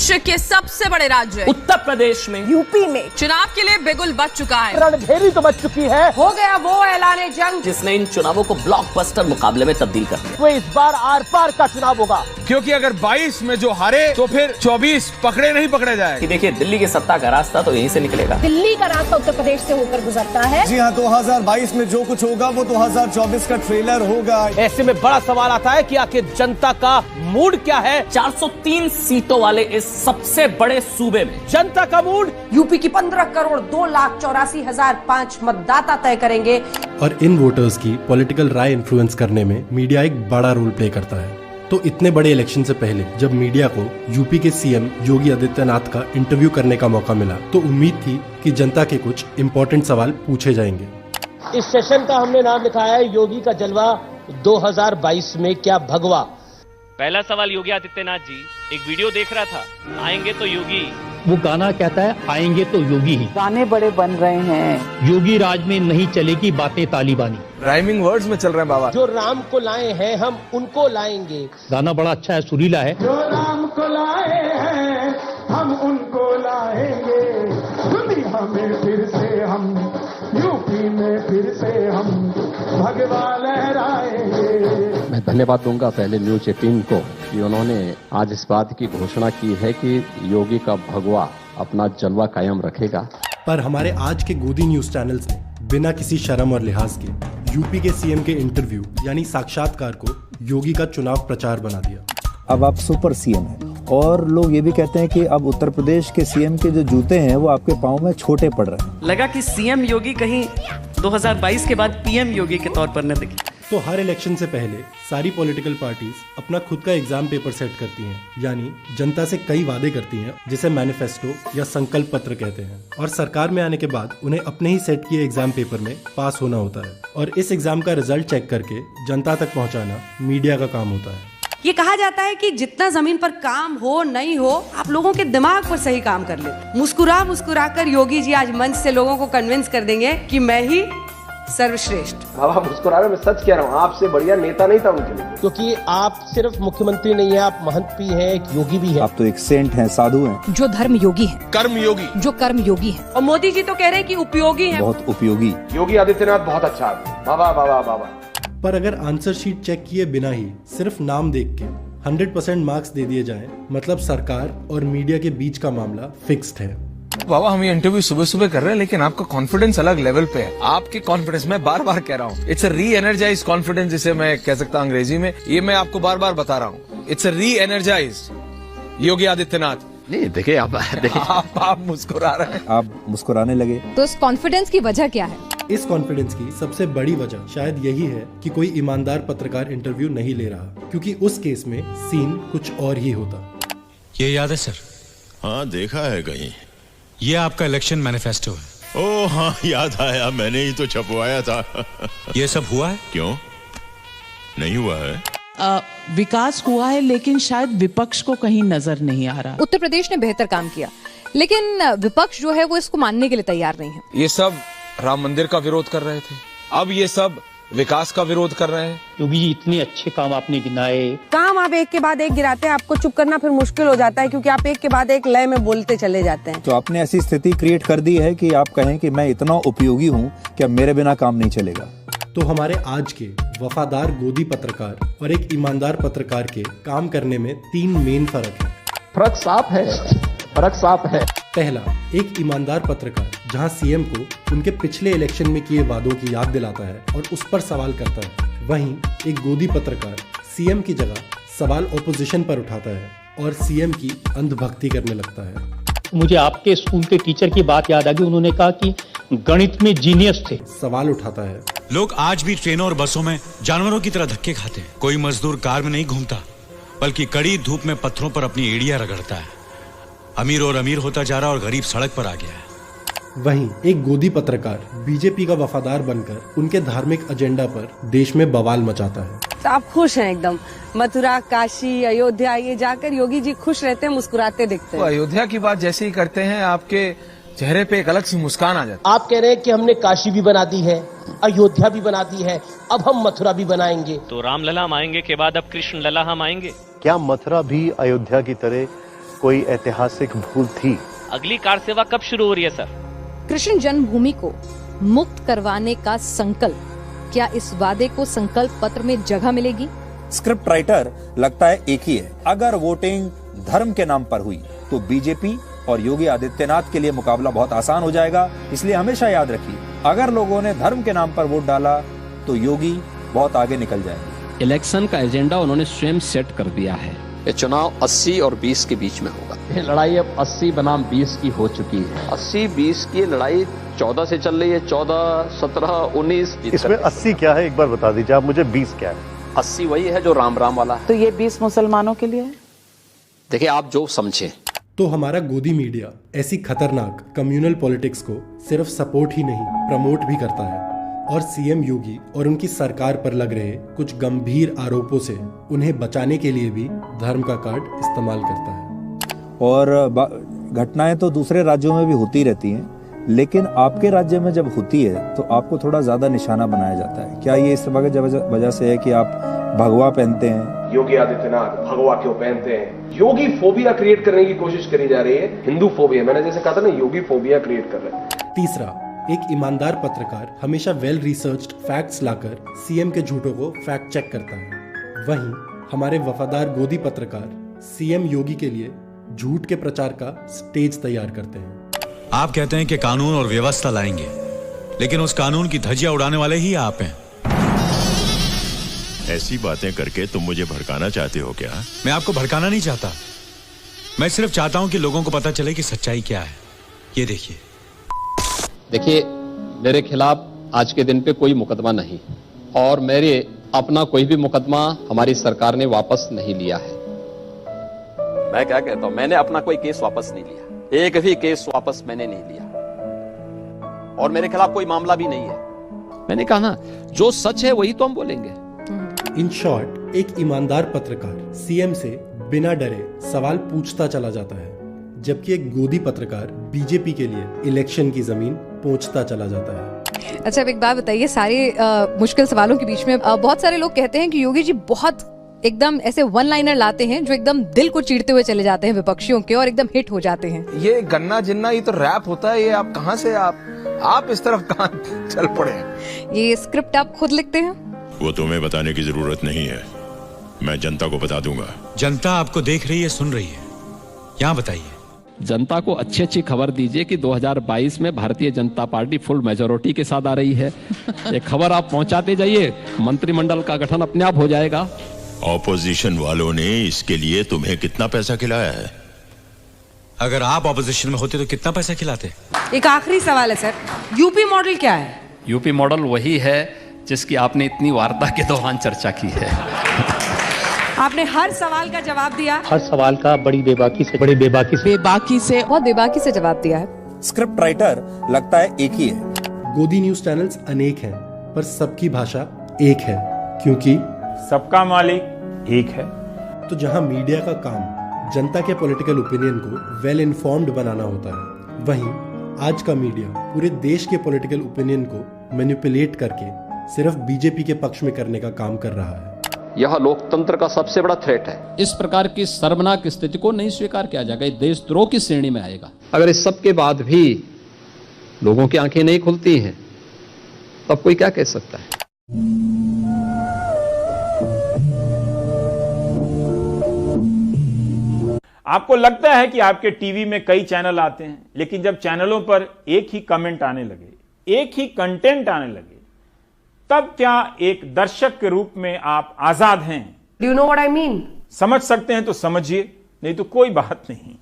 विश्व के सबसे बड़े राज्य उत्तर प्रदेश में, यूपी में चुनाव के लिए बिगुल बच चुका है। रणभेरी तो बच चुकी है। हो गया वो ऐलाने जंग जिसने इन चुनावों को ब्लॉकबस्टर मुकाबले में तब्दील कर दिया। वो इस बार आर पार का चुनाव होगा, क्योंकि अगर 22 में जो हारे तो फिर 24 पकड़े नहीं पकड़े जाए। देखिए, दिल्ली की सत्ता का रास्ता तो यहीं से निकलेगा। दिल्ली का रास्ता उत्तर प्रदेश से होकर गुजरता है। जी हाँ, 2022 में जो कुछ होगा वो 2024 का ट्रेलर होगा। ऐसे में बड़ा सवाल आता है कि आखिर जनता का मूड क्या है। 403 सीटों वाले इस सबसे बड़े सूबे में जनता का मूड यूपी की 15,02,84,005 मतदाता तय करेंगे। और इन वोटर्स की पॉलिटिकल राय इन्फ्लुएंस करने में मीडिया एक बड़ा रोल प्ले करता है। तो इतने बड़े इलेक्शन से पहले जब मीडिया को यूपी के सीएम योगी आदित्यनाथ का इंटरव्यू करने का मौका मिला तो उम्मीद थी कि जनता के कुछ इम्पोर्टेंट सवाल पूछे जाएंगे। इस सेशन का हमने नाम लिखा है योगी का जलवा 2022 में क्या भगवा। पहला सवाल योगी आदित्यनाथ जी, एक वीडियो देख रहा था, आएंगे तो योगी। वो गाना कहता है आएंगे तो योगी ही। गाने बड़े बन रहे हैं। योगी राज में नहीं चलेगी बातें तालिबानी। राइमिंग वर्ड्स में चल रहे हैं बाबा। जो राम को लाए हैं हम उनको लाएंगे। गाना बड़ा अच्छा है, सुरीला है। जो राम को लाए हैं हम उनको लाएंगे, दुनिया में फिर से हम, यूपी में फिर से हम भगवा लहराएंगे। मैं धन्यवाद दूंगा पहले न्यूज 18 को कि उन्होंने आज इस बात की घोषणा की है कि योगी का भगवा अपना जलवा कायम रखेगा। पर हमारे आज के गोदी न्यूज चैनल्स ने बिना किसी शर्म और लिहाज के यूपी के सीएम के इंटरव्यू यानी साक्षात्कार को योगी का चुनाव प्रचार बना दिया। अब आप सुपर सीएम हैं और लोग ये भी कहते हैं कि अब उत्तर प्रदेश के सीएम के जो जूते हैं वो आपके पाँव में छोटे पड़ रहे हैं। लगा कि सीएम योगी कहीं 2022 के बाद पीएम योगी के तौर पर न दिखे। तो हर इलेक्शन से पहले सारी पॉलिटिकल पार्टीज अपना खुद का एग्जाम पेपर सेट करती हैं, यानी जनता से कई वादे करती हैं जिसे मैनिफेस्टो या संकल्प पत्र कहते हैं। और सरकार में आने के बाद उन्हें अपने ही सेट किए एग्जाम पेपर में पास होना होता है और इस एग्जाम का रिजल्ट चेक करके जनता तक पहुंचाना मीडिया का काम होता है। ये कहा जाता है कि जितना जमीन पर काम हो नहीं हो, आप लोगों के दिमाग पर सही काम कर लेते। मुस्कुरा मुस्कुरा कर योगी जी आज मंच से लोगों को कन्विंस कर देंगे कि मैं ही सर्वश्रेष्ठ। बाबा मुस्कुरा रहे, मैं सच कह रहा हूँ, आपसे बढ़िया नेता नहीं था उनके लिए। क्योंकि आप सिर्फ मुख्यमंत्री नहीं है, आप महंत भी हैं, एक योगी भी है। आप तो एक सेंट हैं, साधु हैं। जो धर्म योगी है, कर्म योगी, जो कर्म योगी है। और मोदी जी तो कह रहे हैं कि उपयोगी है। बहुत उपयोगी। योगी आदित्यनाथ बहुत अच्छा आदमी। बाबा बाबा बाबा। पर अगर आंसर शीट चेक किए बिना ही सिर्फ नाम देख के 100% मार्क्स दे दिए जाएं, मतलब सरकार और मीडिया के बीच का मामला फिक्स्ड है। बाबा, हम ये इंटरव्यू सुबह सुबह कर रहे हैं, लेकिन आपका कॉन्फिडेंस अलग लेवल पे है। आपके कॉन्फिडेंस, मैं बार बार कह रहा हूँ, इट्स अ री एनर्जाइज कॉन्फिडेंस, जिसे मैं कह सकता हूँ अंग्रेजी में। ये मैं आपको बार बार बता रहा हूँ, इट्स अ री एनर्जाइज योगी आदित्यनाथ। नहीं देखिए, आप मुस्कुरा रहे हैं। आप मुस्कुराने लगे। तो इस कॉन्फिडेंस की वजह क्या है? इस कॉन्फिडेंस की सबसे बड़ी वजह शायद यही है कि कोई ईमानदार पत्रकार इंटरव्यू नहीं ले रहा, क्योंकि उस केस में सीन कुछ और ही होता। ये याद है सर? हाँ, देखा है कहीं। ये आपका इलेक्शन मैनिफेस्टो है। ओह हाँ, याद आया, मैंने ही तो छपवाया था। ये सब हुआ है? क्यों नहीं हुआ है? विकास हुआ है, लेकिन शायद विपक्ष को कहीं नजर नहीं आ रहा। उत्तर प्रदेश ने बेहतर काम किया, लेकिन विपक्ष जो है वो इसको मानने के लिए तैयार नहीं है। ये सब राम मंदिर का विरोध कर रहे थे, अब ये सब विकास का विरोध कर रहे हैं। योगी जी, इतने अच्छे काम आपने गिनाए। काम आप एक के बाद एक गिराते हैं, आपको चुप करना फिर मुश्किल हो जाता है, क्योंकि आप एक के बाद एक लय में बोलते चले जाते हैं। तो आपने ऐसी स्थिति क्रिएट कर दी है कि आप कहें कि मैं इतना उपयोगी हूँ कि अब मेरे बिना काम नहीं चलेगा। तो हमारे आज के वफादार गोदी पत्रकार और एक ईमानदार पत्रकार के काम करने में 3 मेन फर्क है। फर्क साफ है, फर्क साफ है। पहला, एक ईमानदार पत्रकार जहां सीएम को उनके पिछले इलेक्शन में किए वादों की याद दिलाता है और उस पर सवाल करता है, वहीं एक गोदी पत्रकार सीएम की जगह सवाल ओपोजिशन पर उठाता है और सीएम की अंधभक्ति करने लगता है। मुझे आपके स्कूल के टीचर की बात याद आ गई, उन्होंने कहा कि गणित में जीनियस थे। सवाल उठाता है। लोग आज भी ट्रेनों और बसों में जानवरों की तरह धक्के खाते हैं। कोई मजदूर कार में नहीं घूमता, बल्कि कड़ी धूप में पत्थरों पर अपनी एड़ियां रगड़ता है। अमीर और अमीर होता जा रहा और गरीब सड़क पर आ गया है। वहीं एक गोदी पत्रकार बीजेपी का वफादार बनकर उनके धार्मिक एजेंडा पर देश में बवाल मचाता है। तो आप खुश हैं एकदम? मथुरा, काशी, अयोध्या, ये जाकर योगी जी खुश रहते हैं, मुस्कुराते दिखते हैं। तो अयोध्या की बात जैसे ही करते हैं, आपके चेहरे पे एक अलग सी मुस्कान आ जाती है। आप कह रहे हैं कि हमने काशी भी बना दी है, अयोध्या भी बना दी है, अब हम मथुरा भी बनाएंगे। तो राम लला हम आएंगे के बाद अब कृष्ण लला हम आएंगे। क्या मथुरा भी अयोध्या की तरह कोई ऐतिहासिक भूल थी। अगली कार सेवा कब शुरू हो रही है सर? कृष्ण जन्मभूमि को मुक्त करवाने का संकल्प, क्या इस वादे को संकल्प पत्र में जगह मिलेगी? स्क्रिप्ट राइटर लगता है एक ही है, अगर वोटिंग धर्म के नाम पर हुई तो बीजेपी और योगी आदित्यनाथ के लिए मुकाबला बहुत आसान हो जाएगा। इसलिए हमेशा याद रखिए, अगर लोगों ने धर्म के नाम पर वोट डाला तो योगी बहुत आगे निकल जाएंगे। इलेक्शन का एजेंडा उन्होंने स्वयं सेट कर दिया है। ये चुनाव 80 और 20 के बीच में होगा। ये लड़ाई अब 80 बनाम 20 की हो चुकी है। 80-20 की लड़ाई 14 से चल रही है, 14, 17, 19। इसमें 80 क्या है एक बार बता दीजिए आप मुझे, 20 क्या है? 80 वही है जो राम राम वाला है। तो ये 20 मुसलमानों के लिए है? देखिए आप जो समझे। तो हमारा गोदी मीडिया ऐसी खतरनाक कम्युनल पॉलिटिक्स को सिर्फ सपोर्ट ही नहीं प्रमोट भी करता है, और सीएम योगी और उनकी सरकार पर लग रहे कुछ गंभीर आरोपों से उन्हें बचाने के लिए भी धर्म का कार्ड इस्तेमाल करता है। और घटनाएं तो दूसरे राज्यों में भी होती रहती हैं, लेकिन आपके राज्य में जब होती है तो आपको थोड़ा ज्यादा निशाना बनाया जाता है। क्या ये इस वजह से है कि आप भगवा पहनते हैं? योगी आदित्यनाथ भगवा क्यों पहनते हैं? योगी फोबिया क्रिएट करने की कोशिश करी जा रही है, हिंदू फोबिया। मैंने जैसे कहा था ना, योगी फोबिया क्रिएट कर रहे हैं। तीसरा, एक ईमानदार पत्रकार हमेशा वेल रिसर्च्ड फैक्ट्स लाकर सीएम के झूठों को फैक्ट चेक करता है। वहीं हमारे वफादार गोदी पत्रकार सीएम योगी के लिए झूठ के प्रचार का स्टेज तैयार करते हैं। आप कहते हैं कि कानून और व्यवस्था लाएंगे, लेकिन उस कानून की धज्जियां उड़ाने वाले ही आप हैं। ऐसी बातें करके तुम मुझे भड़काना चाहते हो क्या? मैं आपको भड़काना नहीं चाहता, मैं सिर्फ चाहता हूं कि लोगों को पता चले कि सच्चाई क्या है। ये देखिए, मेरे खिलाफ आज के दिन पे कोई मुकदमा नहीं, और मेरे अपना कोई भी मुकदमा हमारी सरकार ने वापस नहीं लिया है। मैं क्या कहता हूं, मैंने अपना कोई केस वापस नहीं लिया, एक भी केस वापस मैंने नहीं लिया, और मेरे खिलाफ कोई मामला भी नहीं है। मैंने कहा ना, जो सच है वही तो हम बोलेंगे। इन शॉर्ट, एक ईमानदार पत्रकार सीएम से बिना डरे सवाल पूछता चला जाता है, जबकि एक गोदी पत्रकार बीजेपी के लिए इलेक्शन की जमीन पहुंचता चला जाता है। अच्छा, अब एक बात बताइए, सारे मुश्किल सवालों के बीच में बहुत सारे लोग कहते हैं कि योगी जी बहुत एकदम ऐसे वन लाइनर लाते हैं जो एकदम दिल को चीरते हुए चले जाते हैं विपक्षियों के, और एकदम हिट हो जाते हैं। ये गन्ना जिन्ना, ये तो रैप होता है। ये आप कहाँ से आप इस तरफ कहाँ चल पड़े हैं? ये स्क्रिप्ट आप खुद लिखते हैं? वो तुम्हें बताने की जरूरत नहीं है, मैं जनता को बता दूंगा। जनता आपको देख रही है, सुन रही है। यहाँ बताइए, जनता को अच्छी अच्छी खबर दीजिए कि 2022 में Bharatiya Janata party full majority के साथ आ रही है। ये खबर आप पहुंचाते जाइए, मंत्रिमंडल का गठन अपने आप हो जाएगा। ऑपोजिशन वालों ने इसके लिए तुम्हें कितना पैसा खिलाया है? अगर आप ऑपोजिशन में होते तो कितना पैसा खिलाते? एक आखिरी सवाल है सर, यूपी मॉडल क्या है? यूपी मॉडल वही है जिसकी आपने इतनी वार्ता के दौरान चर्चा की है। आपने हर सवाल का जवाब दिया, हर सवाल का बहुत बेबाकी से जवाब दिया है। स्क्रिप्ट राइटर लगता है एक ही है। गोदी न्यूज चैनल्स अनेक हैं, पर सबकी भाषा एक है, क्योंकि सबका मालिक एक है। तो जहां मीडिया का काम जनता के पॉलिटिकल ओपिनियन को वेल इन्फॉर्म्ड बनाना होता है, वहीं आज का मीडिया पूरे देश के पॉलिटिकल ओपिनियन को मैनिपुलेट करके सिर्फ बीजेपी के पक्ष में करने का काम कर रहा है। यह लोकतंत्र का सबसे बड़ा थ्रेट है। इस प्रकार की शर्मनाक स्थिति को नहीं स्वीकार किया जाएगा, ये देशद्रोह की श्रेणी में आएगा। अगर इस सब के बाद भी लोगों की आंखें नहीं खुलती हैं, तब कोई क्या कह सकता है? आपको लगता है कि आपके टीवी में कई चैनल आते हैं, लेकिन जब चैनलों पर एक ही कमेंट आने लगे, एक ही कंटेंट आने लगे, तब क्या एक दर्शक के रूप में आप आजाद हैं? Do you know what I mean? समझ सकते हैं तो समझिए, नहीं तो कोई बात नहीं।